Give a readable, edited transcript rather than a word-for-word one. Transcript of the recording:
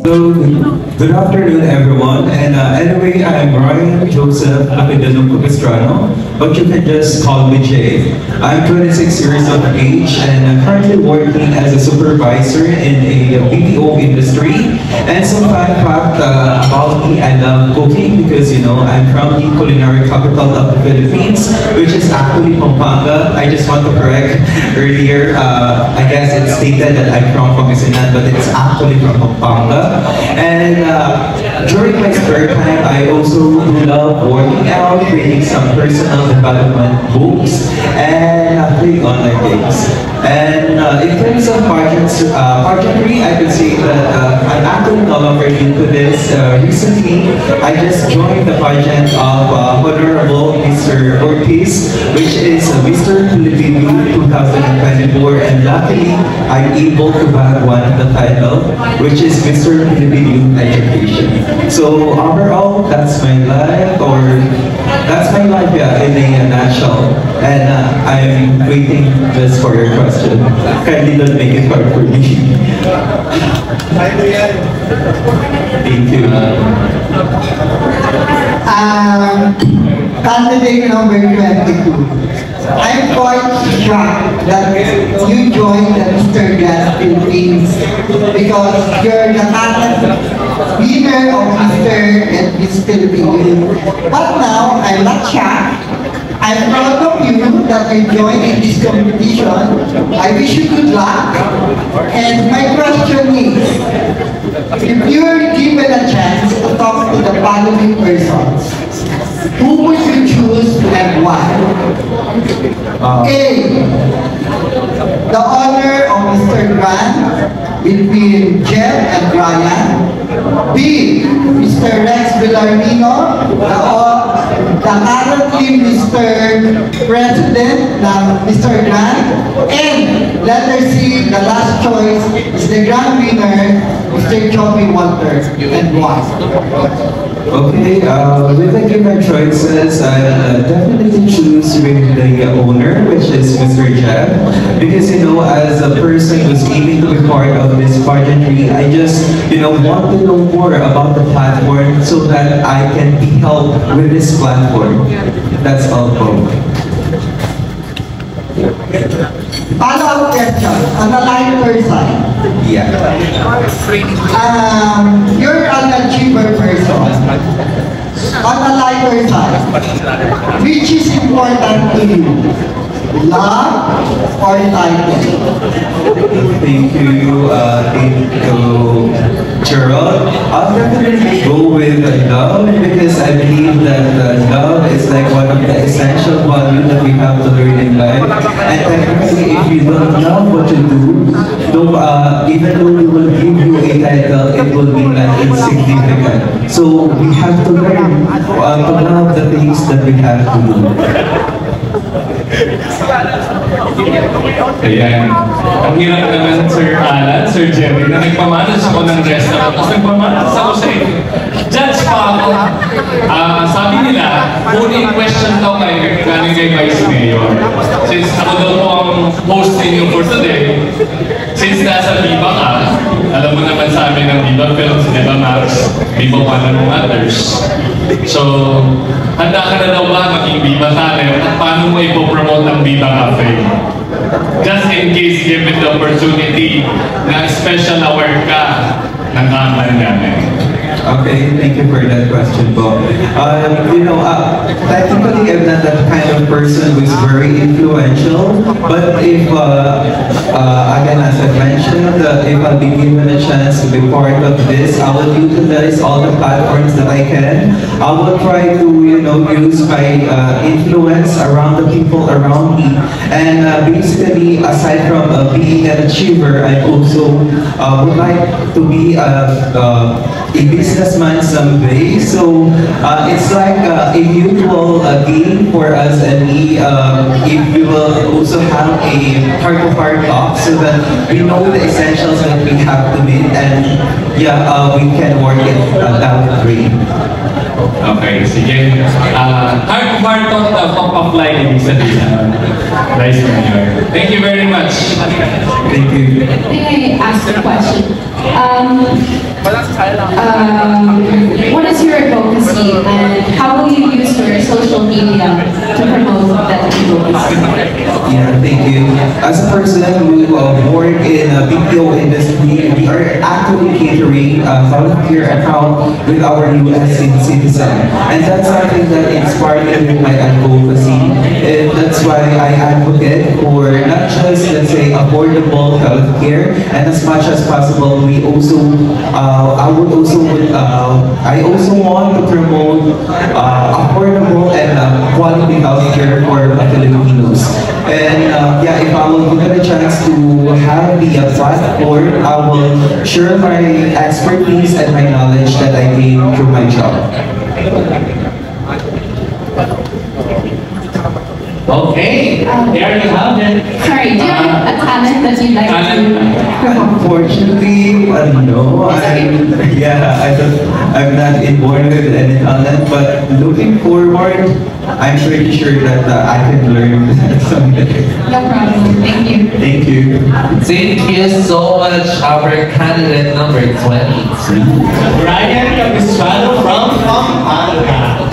So, good afternoon everyone, and anyway, I'm Ryan Joseph Apidano Capistrano, but you can just call me Jay. I'm 26 years of age, and I'm currently working as a supervisor in a BPO industry. And some fun fact about me, I love cooking because, you know, I'm from the culinary capital of the Philippines, which is actually Pampanga. I just want to correct earlier, I guess it stated that I'm from Pangasinan, but it's actually from Pampanga. And during my spare time, I also love working out, reading some personal development books, and playing online games. And in terms of pageantry, I could say that I'm actually no longer into this. Recently, I just joined the pageant of Honorable Mr. Ortiz, which is Mr. Filipino 2024, and luckily, I'm able to bag one of the title, which is Mr. Filipino Youth Education. So overall, that's my life, yeah, in a nutshell. And I'm waiting just for your question. Kindly don't make it hard for me. Thank you. Candidate number 22. I'm quite shocked that you joined the Mr. Gas Philippines because you're the current winner of Mr. and Miss Philippines. But now, I'm not shocked. I'm proud of you that you joined in this competition. I wish you good luck. And my question is, if you were given a chance to talk to the following persons, who would you choose and why? A. The honor of Mr. Grant between Jeff and Ryan. B. Mr. Rex Villarmino, the currently Mr. President ng Mr. Grant. And letter C, the last choice, is the grand winner, Mr. Joby Walter. And why? Okay, with the given choices, I'll definitely choose with the owner, which is Mr. Jeff, because, you know, as a person who's aiming to be part of this pageantry, I just, you know, want to know more about the platform so that I can be helped with this platform. That's all, folks. Follow-up question, on the lighter side. Yeah. You're an achiever person. On the lighter side, which is important to you? Love or title? Thank you, Gerald. I'll definitely go with love because I believe that love is like one of the essential values that we have to learn in life. And technically, if you don't love what you do, even though we will give you a title, it will be like insignificant. So we have to learn to love the things that we have to do. Ayan. Ang hirap naman, Sir Alan, Sir Jerry, na nagpamanas ako ng restaurant, tapos nagpamanas ako sa inyo. Judge pa ako. Sabi nila, phone-in question daw kayo galing kay Vice Mayor. Since ako daw po ang host ninyo for today, since nasa Viva ka, alam mo naman sa amin ng Viva Films, Viva Max, Viva One and Others. So, handa ka na daw ba maging Viva Talent at paano mo ipopromote ang Viva Cafe? Just in case given the opportunity na special award ka ng company namin. Okay, thank you for that question, Bob. You know, technically I'm not that kind of person who's very influential, but if, again, as I mentioned, if I'll be given a chance to be part of this, I will utilize all the platforms that I can. I will try to, you know, use my influence around the people around me. And basically, aside from being an achiever, I also would like to be a businessman someday. So it's like a mutual game for us and me. If we will also have a heart-to-heart talk so that we know the essentials that we have to meet, and yeah, we can work it out great. Okay, sige. Heart-to-heart talk na pang-apply ibig sabihin. Nice to meet you. Thank you very much. Thank you. I think I asked the question. What is your advocacy and how will you use your social media to promote that advocacy? Yeah, thank you. As a person who work in a BPO industry, we are actually catering a volunteer account with our US citizen. And that's something that inspired me with my advocacy. And that's why I advocate for not just, let's say, affordable healthcare, and as much as possible, we also, I also want to promote affordable and quality healthcare for Filipinos. And yeah, if I will get a chance to have the platform, I will share my expertise and my knowledge that I gained through my job. Okay, there you have it. Sorry, do you have a talent that you'd like to promote? Unfortunately, no. I'm not involved with any talent, but looking forward, I'm pretty sure that I can learn someday. No problem. Thank you. Thank you. Thank you so much, our candidate number 23. Brian Capistrano from Pampanga.